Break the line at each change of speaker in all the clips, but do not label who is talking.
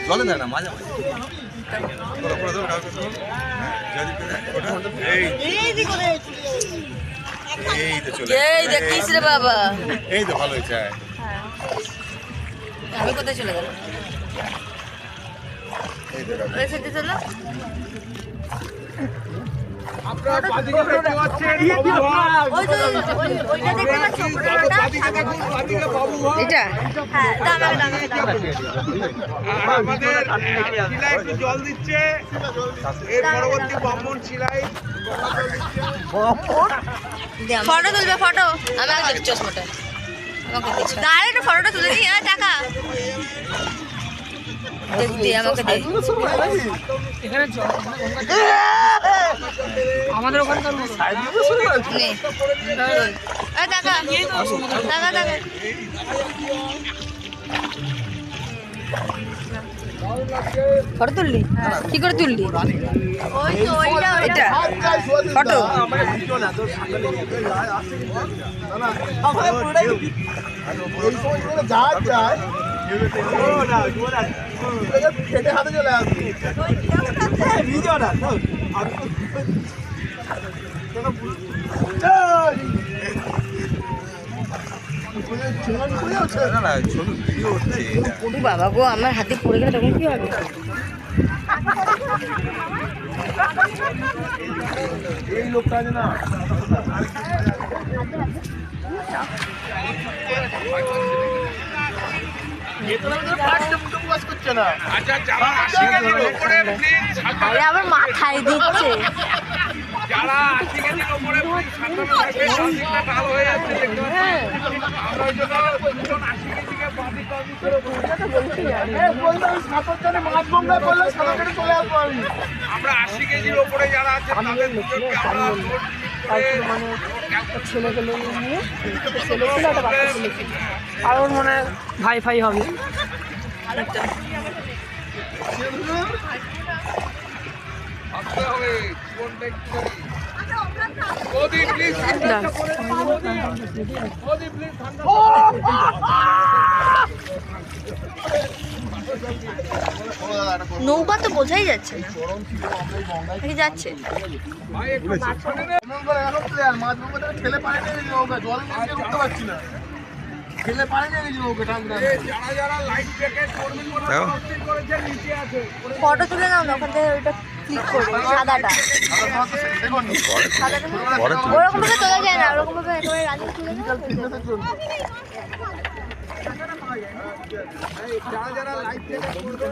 জলে দেয় না মাঝে
দেখিস রে বাবা,
এই তো ভালো হয়েছে।
আমি কোথায় চলে গেল? চলো
জল দিচ্ছে এর পরবর্তী ব্রাহ্মণ শিলাই
ফটো তুলবে, ফটো আমাকে চশমাটা আমাকে দিচ্ছ, দাঁড়া একটু ফটোটা তুলে দিই। টাকা আমাদের ওখানকার ফটো তুললি? কি করে তুললি এটা ফটো?
হাতে চলে আসবে
বাবা গো, আমার হাতে পড়ে গেলে তখন কি হবে?
এই লোকটা আছে না,
আবার মাথায় দিচ্ছে।
যারা 80 কেজির উপরে ভালো হয়ে যাচ্ছে আমরা 80 কেজির উপরে যারা আছে তাদের দুজনকে আমরা
ছেলেকে নিয়ে ছেলে ছিল, একটা বাচ্চা ছেলে ছিল, আর ওর মনে ভাই ফাই হবে।
নৌকা তো বোঝাই যাচ্ছে না যাচ্ছে।
ছেলে পারে নৌকা জল উঠতে পারছি না, ছেলে পারে নৌকা। যারা লাইফ জ্যাকেট করেছে নিচে আছে,
ফটো তুলে নাও না, ওখান থেকে ওইটা ক্লিক করবে সাদাটা। ওরকম ভাবে তোলা যায় না, ওরকম ভাবে একেবারে রাজি তুলে
যারা লাইফ জ্যাকেট করবে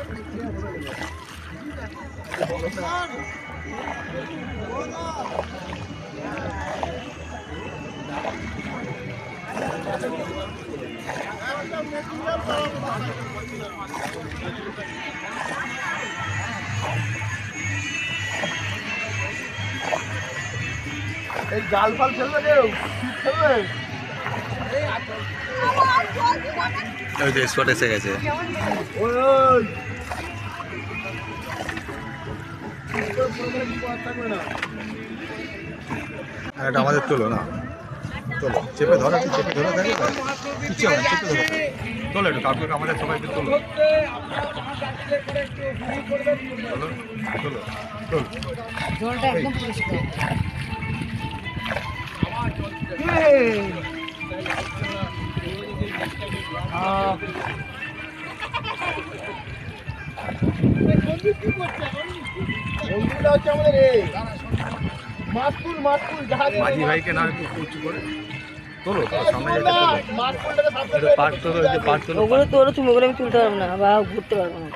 এই জাল ফাল ফেলবে কেউ ফেলবে?
ওই যে স্পট এসে গেছে। এটা আমাদের তোলো না, তোলো চেপে ধরো, চেপে ধরো, দেখে কিছু হবে, চেপে ধরো, তোলো একটু কাউকে, আমাদের সবাইকে তোলো, তোলো তোলো তোলো।
জলটা একদম পরিষ্কার।
মাঝি ভাইকে না একটু উঁচু করে তোলো, সামনে যেতে তোলো, পার্ক তোলো, এই যে পার্ক তোলো।
ওগুলো তোলো তুমি, ওগুলো আমি তুলতে পারবো না বা ঘুরতে পারবো না।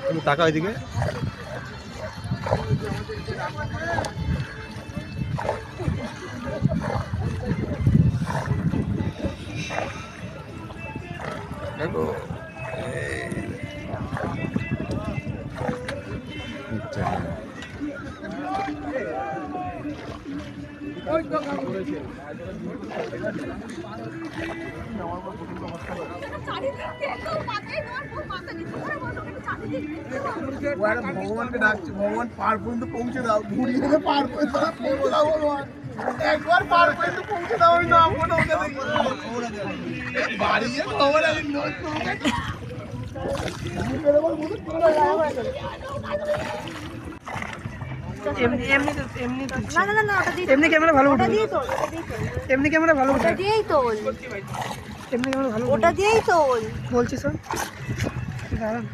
তুমি তাকা ওইদিকে। দেখো
চারিদিকে
ও একটা ভগবানকে ডাকছে, ভগবান পার পর্যন্ত পৌঁছে দাও, ঘুরিয়ে এনে পার পর্যন্ত পৌঁছে দাও ভগবান, একবার পার পর্যন্ত পৌঁছে দাও। ওই নাম কোনো ওকে দেখি বাড়িয়ে খবর আছে
এমনি এমনি তো এমনি তো
না না না না ওটা দিয়ে
এমনি ক্যামেরা ভালো
ওটা
উঠবে,
দিয়েই তো ওটা দিয়েই তো
এমনি ক্যামেরা ভালো উঠবে,
ওটা দিয়েই তো বলি,
এমনি ক্যামেরা ভালো
ওটা দিয়েই তো বলি।
বলছি স্যার দাঁড়ান।